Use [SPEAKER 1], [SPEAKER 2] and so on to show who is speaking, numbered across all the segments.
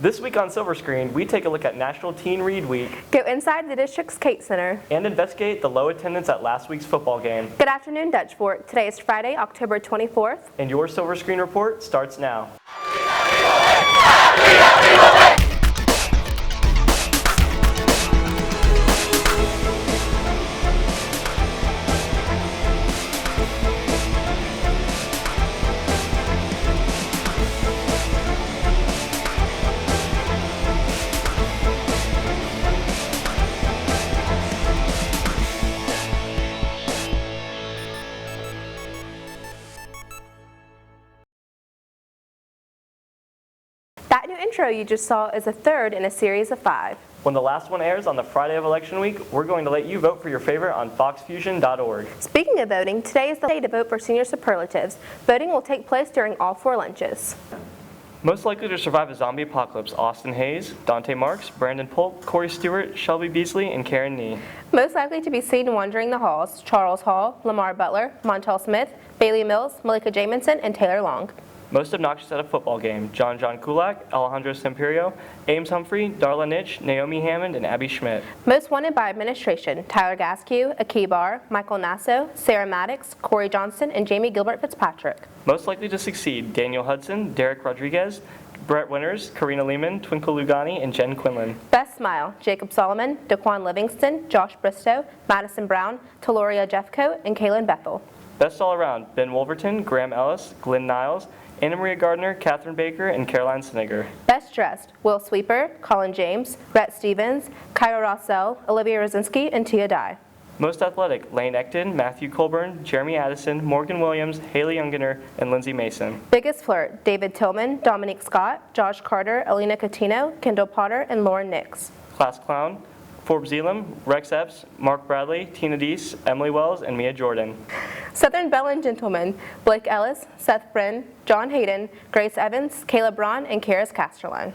[SPEAKER 1] This week on Silver Screen, we take a look at National Teen Read Week.
[SPEAKER 2] Go inside the district's Kate Center.
[SPEAKER 1] And investigate the low attendance at last week's football game.
[SPEAKER 2] Good afternoon, Dutch Fork. Today is Friday, October 24th.
[SPEAKER 1] And your Silver Screen report starts now.
[SPEAKER 2] That new intro you just saw is the third in a series of 5.
[SPEAKER 1] When the last one airs on the Friday of Election Week, we're going to let you vote for your favorite on foxfusion.org.
[SPEAKER 2] Speaking of voting, today is the day to vote for senior superlatives. Voting will take place during all 4 lunches.
[SPEAKER 1] Most likely to survive a zombie apocalypse: Austin Hayes, Dante Marks, Brandon Polk, Corey Stewart, Shelby Beasley, and Karen Nee.
[SPEAKER 2] Most likely to be seen wandering the halls: Charles Hall, Lamar Butler, Montel Smith, Bailey Mills, Malika Jamison, and Taylor Long.
[SPEAKER 1] Most obnoxious at a football game: John Kulak, Alejandro Semperio, Ames Humphrey, Darla Nitch, Naomi Hammond, and Abby Schmidt.
[SPEAKER 2] Most wanted by administration: Tyler Gaskew, Akibar, Michael Nasso, Sarah Maddox, Corey Johnston, and Jamie Gilbert Fitzpatrick.
[SPEAKER 1] Most likely to succeed: Daniel Hudson, Derek Rodriguez, Brett Winters, Karina Lehman, Twinkle Lugani, and Jen Quinlan.
[SPEAKER 2] Best smile: Jacob Solomon, Daquan Livingston, Josh Bristow, Madison Brown, Taloria Jeffcoat, and Kaylin Bethel.
[SPEAKER 1] Best all around: Ben Wolverton, Graham Ellis, Glenn Niles, Anna Maria Gardner, Catherine Baker, and Caroline Snigger.
[SPEAKER 2] Best dressed: Will Sweeper, Colin James, Rhett Stevens, Kyra Rossell, Olivia Rosinski, and Tia Dye.
[SPEAKER 1] Most athletic: Lane Ecton, Matthew Colburn, Jeremy Addison, Morgan Williams, Haley Youngener, and Lindsay Mason.
[SPEAKER 2] Biggest flirt: David Tillman, Dominique Scott, Josh Carter, Alina Catino, Kendall Potter, and Lauren Nix.
[SPEAKER 1] Class clown: Forbes Elam, Rex Epps, Mark Bradley, Tina Deese, Emily Wells, and Mia Jordan.
[SPEAKER 2] Southern Belle and Gentlemen: Blake Ellis, Seth Brin, John Hayden, Grace Evans, Caleb Braun, and Karis Casterline.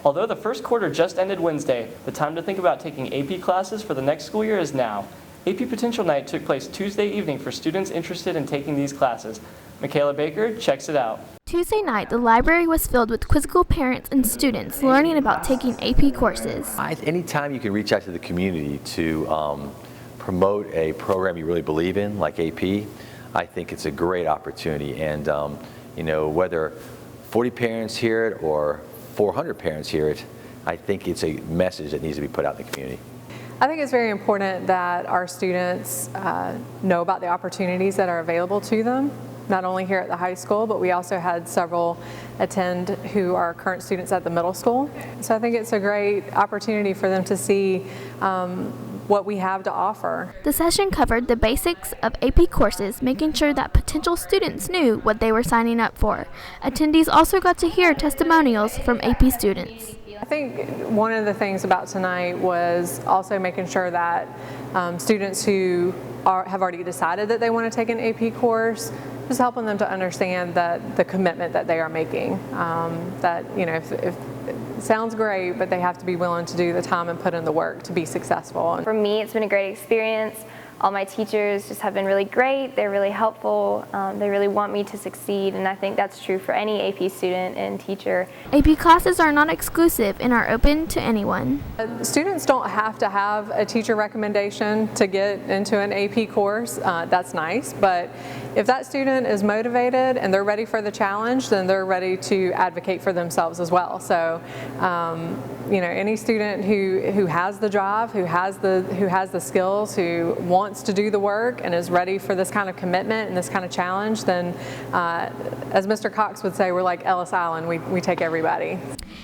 [SPEAKER 1] Although the first quarter just ended Wednesday, the time to think about taking AP classes for the next school year is now. AP Potential Night took place Tuesday evening for students interested in taking these classes. Michaela Baker checks it out.
[SPEAKER 3] Tuesday night, the library was filled with quizzical parents and students learning about taking AP courses.
[SPEAKER 4] Anytime you can reach out to the community to promote a program you really believe in, like AP, I think it's a great opportunity. And whether 40 parents hear it or 400 parents hear it, I think it's a message that needs to be put out in the community.
[SPEAKER 5] I think it's very important that our students know about the opportunities that are available to them, not only here at the high school, but we also had several attend who are current students at the middle school. So I think it's a great opportunity for them to see what we have to offer.
[SPEAKER 3] The session covered the basics of AP courses, making sure that potential students knew what they were signing up for. Attendees also got to hear testimonials from AP students.
[SPEAKER 5] I think one of the things about tonight was also making sure that students who have already decided that they want to take an AP course, just helping them to understand that the commitment that they are making. If it sounds great, but they have to be willing to do the time and put in the work to be successful.
[SPEAKER 6] For me, it's been a great experience. All my teachers just have been really great. They're really helpful. They really want me to succeed, and I think that's true for any AP student and teacher.
[SPEAKER 3] AP classes are not exclusive and are open to anyone.
[SPEAKER 5] Students don't have to have a teacher recommendation to get into an AP course. That's nice, but if that student is motivated and they're ready for the challenge, then they're ready to advocate for themselves as well. So, any student who has the drive, who has the skills, who wants to do the work and is ready for this kind of commitment and this kind of challenge, then as Mr. Cox would say, we're like Ellis Island, we take everybody.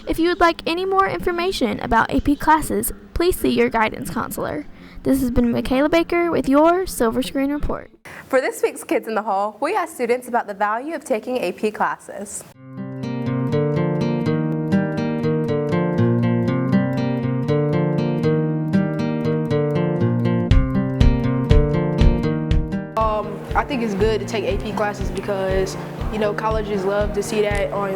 [SPEAKER 3] If you would like any more information about AP classes, please see your guidance counselor. This has been Michaela Baker with your Silver Screen Report.
[SPEAKER 2] For this week's Kids in the Hall, we asked students about the value of taking AP classes.
[SPEAKER 7] I think it's good to take AP classes because, colleges love to see that on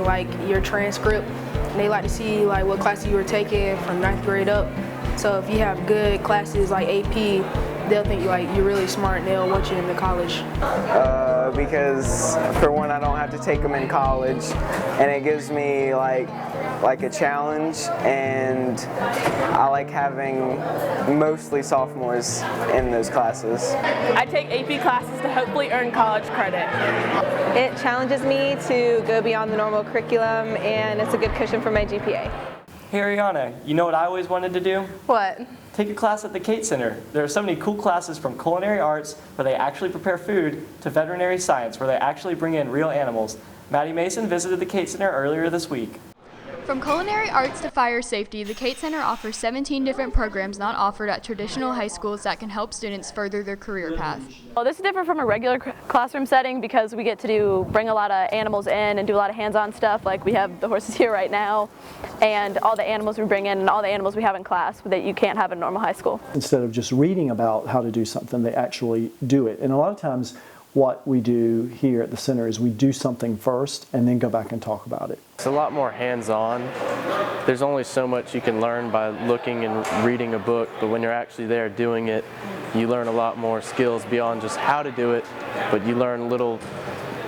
[SPEAKER 7] your transcript. And they like to see what classes you were taking from 9th grade up. So if you have good classes like AP, they'll think you're really smart and they'll want you into college.
[SPEAKER 8] because for one, I don't have to take them in college, and it gives me like a challenge, and I like having mostly sophomores in those classes.
[SPEAKER 9] I take AP classes to hopefully earn college credit.
[SPEAKER 10] It challenges me to go beyond the normal curriculum, and it's a good cushion for my GPA.
[SPEAKER 1] Hey Ariana, you know what I always wanted to do?
[SPEAKER 2] What?
[SPEAKER 1] Take a class at the Kate Center. There are so many cool classes, from culinary arts, where they actually prepare food, to veterinary science, where they actually bring in real animals. Maddie Mason visited the Kate Center earlier this week.
[SPEAKER 11] From culinary arts to fire safety, the Kate Center offers 17 different programs not offered at traditional high schools that can help students further their career path.
[SPEAKER 9] Well, this is different from a regular classroom setting because we get to bring a lot of animals in and do a lot of hands-on stuff, like we have the horses here right now, and all the animals we bring in and all the animals we have in class that you can't have in normal high school.
[SPEAKER 12] Instead of just reading about how to do something, they actually do it. And a lot of times what we do here at the center is we do something first and then go back and talk about it.
[SPEAKER 13] It's a lot more hands-on. There's only so much you can learn by looking and reading a book, but when you're actually there doing it, you learn a lot more skills beyond just how to do it, but you learn little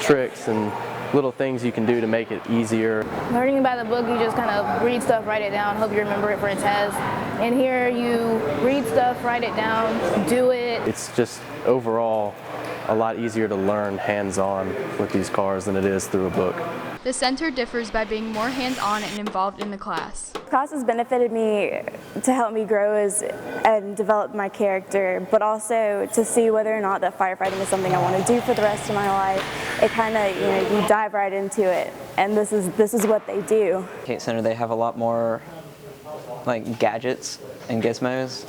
[SPEAKER 13] tricks and little things you can do to make it easier.
[SPEAKER 14] Learning by the book, you just kind of read stuff, write it down, hope you remember it for a test. And here you read stuff, write it down, do it.
[SPEAKER 13] It's just overall a lot easier to learn hands-on with these cars than it is through a book.
[SPEAKER 11] The center differs by being more hands-on and involved in the class.
[SPEAKER 15] Class has benefited me to help me grow and develop my character, but also to see whether or not that firefighting is something I want to do for the rest of my life. It kind of, you dive right into it, and this is what they do.
[SPEAKER 16] Kate Center, they have a lot more like gadgets and gizmos.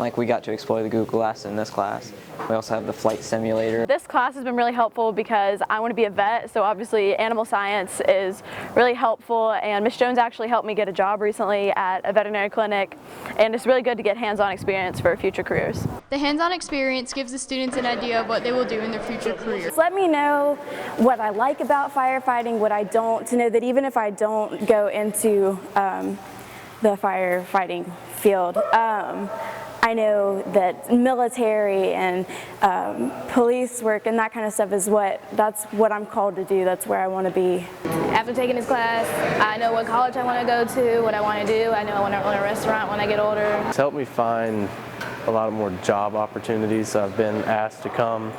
[SPEAKER 16] Like we got to explore the Google Glass in this class. We also have the flight simulator.
[SPEAKER 9] This class has been really helpful because I want to be a vet, so obviously animal science is really helpful, and Ms. Jones actually helped me get a job recently at a veterinary clinic, and it's really good to get hands-on experience for future careers.
[SPEAKER 11] The hands-on experience gives the students an idea of what they will do in their future career.
[SPEAKER 15] Let me know what I like about firefighting, what I don't, to know that even if I don't go into the firefighting field, I know that military and police work and that kind of stuff that's what I'm called to do. That's where I want to be.
[SPEAKER 14] After taking this class, I know what college I want to go to, what I want to do. I know I want to own a restaurant when I get older.
[SPEAKER 13] It's helped me find a lot more job opportunities. I've been asked to come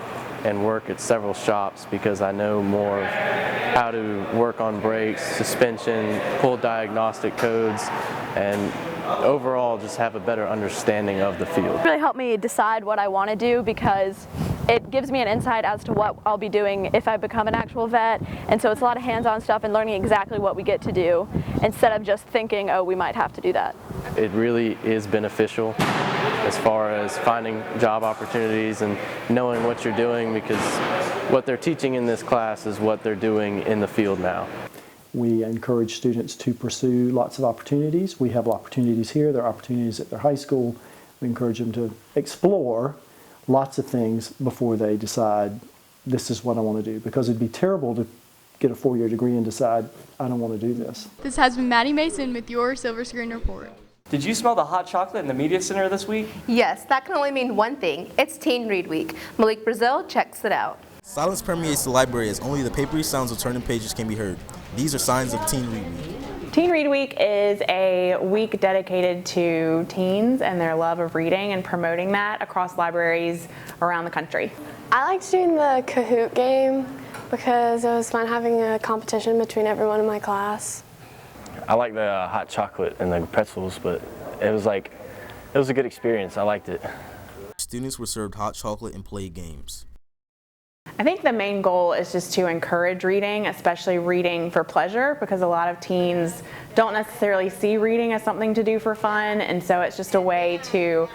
[SPEAKER 13] and work at several shops because I know more of how to work on brakes, suspension, pull diagnostic codes, and overall just have a better understanding of the field.
[SPEAKER 9] It really helped me decide what I want to do because it gives me an insight as to what I'll be doing if I become an actual vet, and so it's a lot of hands-on stuff and learning exactly what we get to do instead of just thinking, oh, we might have to do that.
[SPEAKER 13] It really is beneficial as far as finding job opportunities and knowing what you're doing, because what they're teaching in this class is what they're doing in the field now.
[SPEAKER 12] We encourage students to pursue lots of opportunities. We have opportunities here, there are opportunities at their high school. We encourage them to explore lots of things before they decide this is what I want to do, because it'd be terrible to get a 4-year degree and decide I don't want to do this.
[SPEAKER 11] This has been Maddie Mason with your Silver Screen Report.
[SPEAKER 1] Did you smell the hot chocolate in the media center this week?
[SPEAKER 2] Yes, that can only mean one thing. It's Teen Read Week. Malik Brazil checks it out.
[SPEAKER 17] Silence permeates the library as only the papery sounds of turning pages can be heard. These are signs of Teen Read Week.
[SPEAKER 18] Teen Read Week is a week dedicated to teens and their love of reading and promoting that across libraries around the country.
[SPEAKER 19] I liked doing the Kahoot game because it was fun having a competition between everyone in my class.
[SPEAKER 20] I like the hot chocolate and the pretzels, but it was a good experience. I liked it.
[SPEAKER 17] Students were served hot chocolate and played games.
[SPEAKER 18] I think the main goal is just to encourage reading, especially reading for pleasure, because a lot of teens don't necessarily see reading as something to do for fun, and so it's just a way to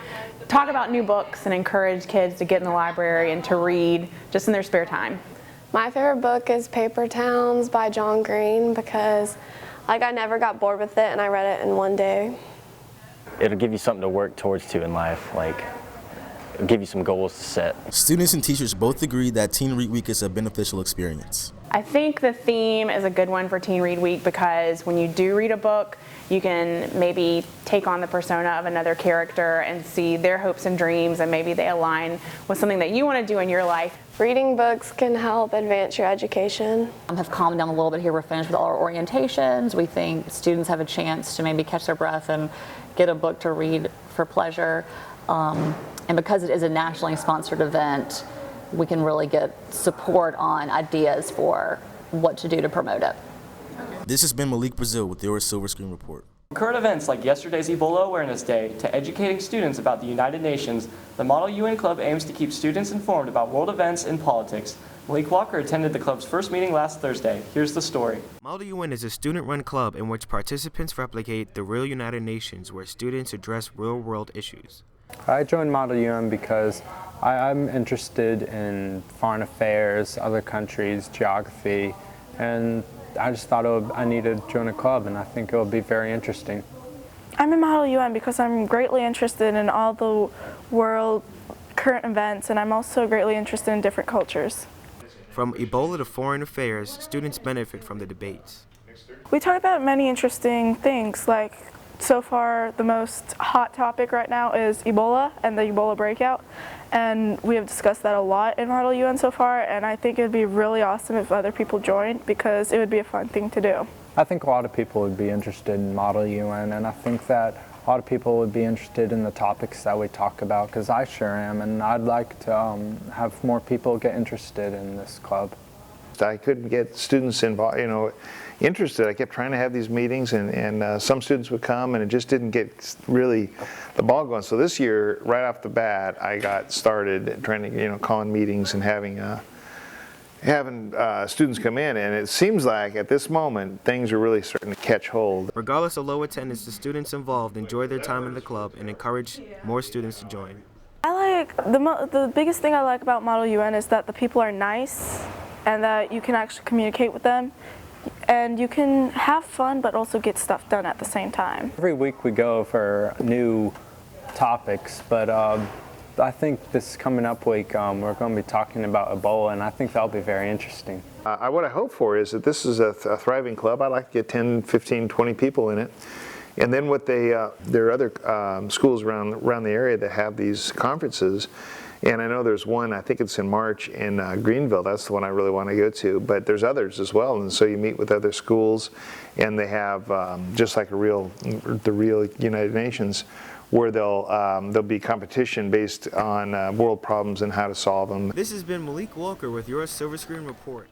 [SPEAKER 18] talk about new books and encourage kids to get in the library and to read just in their spare time.
[SPEAKER 19] My favorite book is Paper Towns by John Green because I never got bored with it and I read it in one day.
[SPEAKER 20] It'll give you something to work towards in life, give you some goals to set.
[SPEAKER 17] Students and teachers both agree that Teen Read Week is a beneficial experience.
[SPEAKER 18] I think the theme is a good one for Teen Read Week because when you do read a book, you can maybe take on the persona of another character and see their hopes and dreams, and maybe they align with something that you want to do in your life.
[SPEAKER 19] Reading books can help advance your education.
[SPEAKER 21] Have calmed down a little bit here. We're finished with all our orientations. We think students have a chance to maybe catch their breath and get a book to read for pleasure. And because it is a nationally sponsored event, we can really get support on ideas for what to do to promote it.
[SPEAKER 17] This has been Malik Brazil with your Silver Screen Report.
[SPEAKER 1] From current events like yesterday's Ebola Awareness Day to educating students about the United Nations, the Model UN Club aims to keep students informed about world events and politics. Malik Walker attended the club's first meeting last Thursday. Here's the story.
[SPEAKER 22] Model UN is a student-run club in which participants replicate the real United Nations, where students address real-world issues.
[SPEAKER 23] I joined Model UN because I'm interested in foreign affairs, other countries, geography, and I just thought I needed to join a club, and I think it will be very interesting.
[SPEAKER 24] I'm in Model UN because I'm greatly interested in all the world current events, and I'm also greatly interested in different cultures.
[SPEAKER 22] From Ebola to foreign affairs, students benefit from the debates.
[SPEAKER 24] We talk about many interesting things, like so far the most hot topic right now is Ebola and the Ebola breakout, and we have discussed that a lot in Model UN so far, and I think it would be really awesome if other people joined because it would be a fun thing to do.
[SPEAKER 23] I think a lot of people would be interested in Model UN, and I think that a lot of people would be interested in the topics that we talk about, because I sure am, and I'd like to have more people get interested in this club.
[SPEAKER 25] I couldn't get students involved, interested. I kept trying to have these meetings, and some students would come, and it just didn't get really the ball going. So this year, right off the bat, I got started trying to, calling meetings and having students come in, and it seems like at this moment things are really starting to catch hold.
[SPEAKER 22] Regardless of low attendance, the students involved enjoy their time in the club and encourage more students to join.
[SPEAKER 24] The biggest thing I like about Model UN is that the people are nice and that you can actually communicate with them, and you can have fun but also get stuff done at the same time.
[SPEAKER 23] Every week we go for new topics, but I think this coming up week we're going to be talking about Ebola, and I think that'll be very interesting.
[SPEAKER 25] What I hope for is that this is a thriving club. I'd like to get 10, 15, 20 people in it. And then what there are other schools around the area that have these conferences. And I know there's one, I think it's in March in Greenville. That's the one I really want to go to. But there's others as well. And so you meet with other schools, and they have just like the real United Nations, where there'll be competition based on world problems and how to solve them.
[SPEAKER 22] This has been Malik Walker with your Silver Screen Report.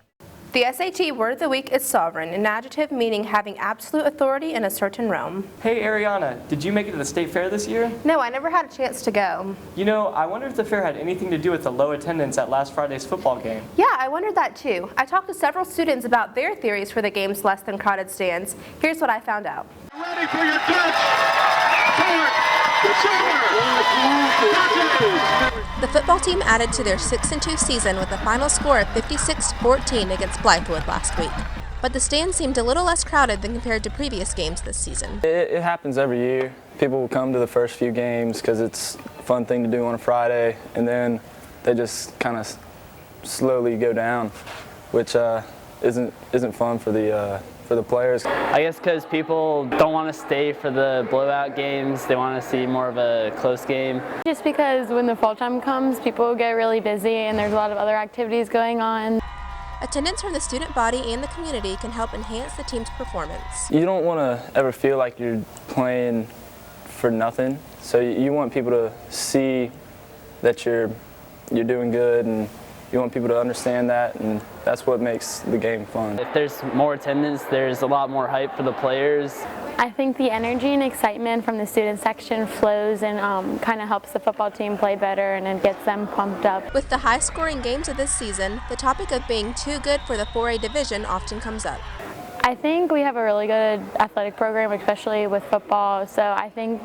[SPEAKER 2] The SAT word of the week is sovereign, an adjective meaning having absolute authority in a certain realm.
[SPEAKER 1] Hey Ariana, did you make it to the state fair this year?
[SPEAKER 2] No, I never had a chance to go.
[SPEAKER 1] I wonder if the fair had anything to do with the low attendance at last Friday's football game.
[SPEAKER 2] Yeah, I wondered that too. I talked to several students about their theories for the game's less than crowded stands. Here's what I found out.
[SPEAKER 26] Ready for your
[SPEAKER 2] The football team added to their 6-2 season with a final score of 56-14 against Blythewood last week. But the stands seemed a little less crowded than compared to previous games this season.
[SPEAKER 27] It happens every year. People will come to the first few games because it's a fun thing to do on a Friday, and then they just kind of slowly go down, which isn't fun for the players.
[SPEAKER 28] I guess because people don't want to stay for the blowout games. They want to see more of a close game.
[SPEAKER 29] Just because when the fall time comes, people get really busy and there's a lot of other activities going on.
[SPEAKER 2] Attendance from the student body and the community can help enhance the team's performance.
[SPEAKER 27] You don't want to ever feel like you're playing for nothing. So you want people to see that you're doing good, and you want people to understand that, and that's what makes the game fun.
[SPEAKER 28] If there's more attendance, there's a lot more hype for the players.
[SPEAKER 29] I think the energy and excitement from the student section flows and kind of helps the football team play better, and it gets them pumped up.
[SPEAKER 2] With the high-scoring games of this season, the topic of being too good for the 4A division often comes up.
[SPEAKER 29] I think we have a really good athletic program, especially with football, so I think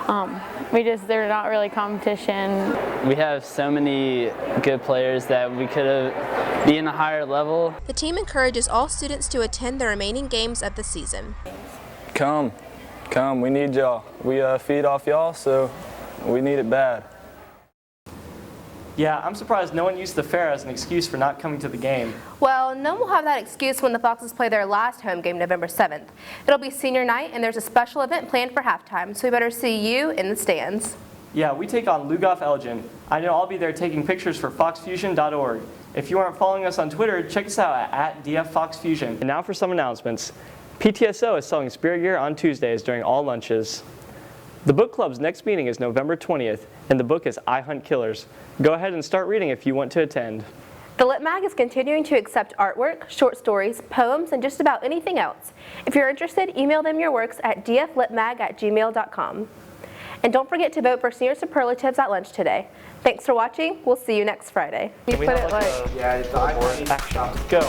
[SPEAKER 29] they're not really competition.
[SPEAKER 28] We have so many good players that we could be in a higher level.
[SPEAKER 2] The team encourages all students to attend the remaining games of the season.
[SPEAKER 27] Come, we need y'all. We feed off y'all, so we need it bad.
[SPEAKER 1] Yeah, I'm surprised no one used the fair as an excuse for not coming to the game.
[SPEAKER 2] Well, no one will have that excuse when the Foxes play their last home game November 7th. It'll be senior night, and there's a special event planned for halftime, so we better see you in the stands.
[SPEAKER 1] Yeah, we take on Lugoff Elgin. I know I'll be there taking pictures for foxfusion.org. If you aren't following us on Twitter, check us out at @DFFoxFusion. And now for some announcements. PTSO is selling spirit gear on Tuesdays during all lunches. The book club's next meeting is November 20th, and the book is I Hunt Killers. Go ahead and start reading if you want to attend.
[SPEAKER 2] The Lit Mag is continuing to accept artwork, short stories, poems, and just about anything else. If you're interested, email them your works at dflitmag@gmail.com. And don't forget to vote for senior superlatives at lunch today. Thanks for watching. We'll see you next Friday.
[SPEAKER 1] Can we have action. Go.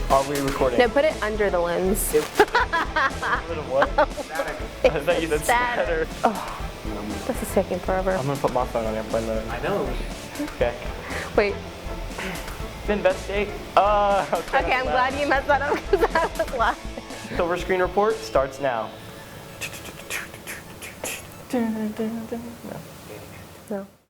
[SPEAKER 1] Are we recording?
[SPEAKER 2] No, put it under the lens.
[SPEAKER 1] What? I thought you said static.
[SPEAKER 2] Oh, this is taking forever.
[SPEAKER 1] I'm gonna put my phone on airplane mode. I know. Okay.
[SPEAKER 2] Wait.
[SPEAKER 1] Investigate.
[SPEAKER 2] Okay, I'm glad you messed that up because that was live.
[SPEAKER 1] Silver Screen Report starts now.
[SPEAKER 2] No.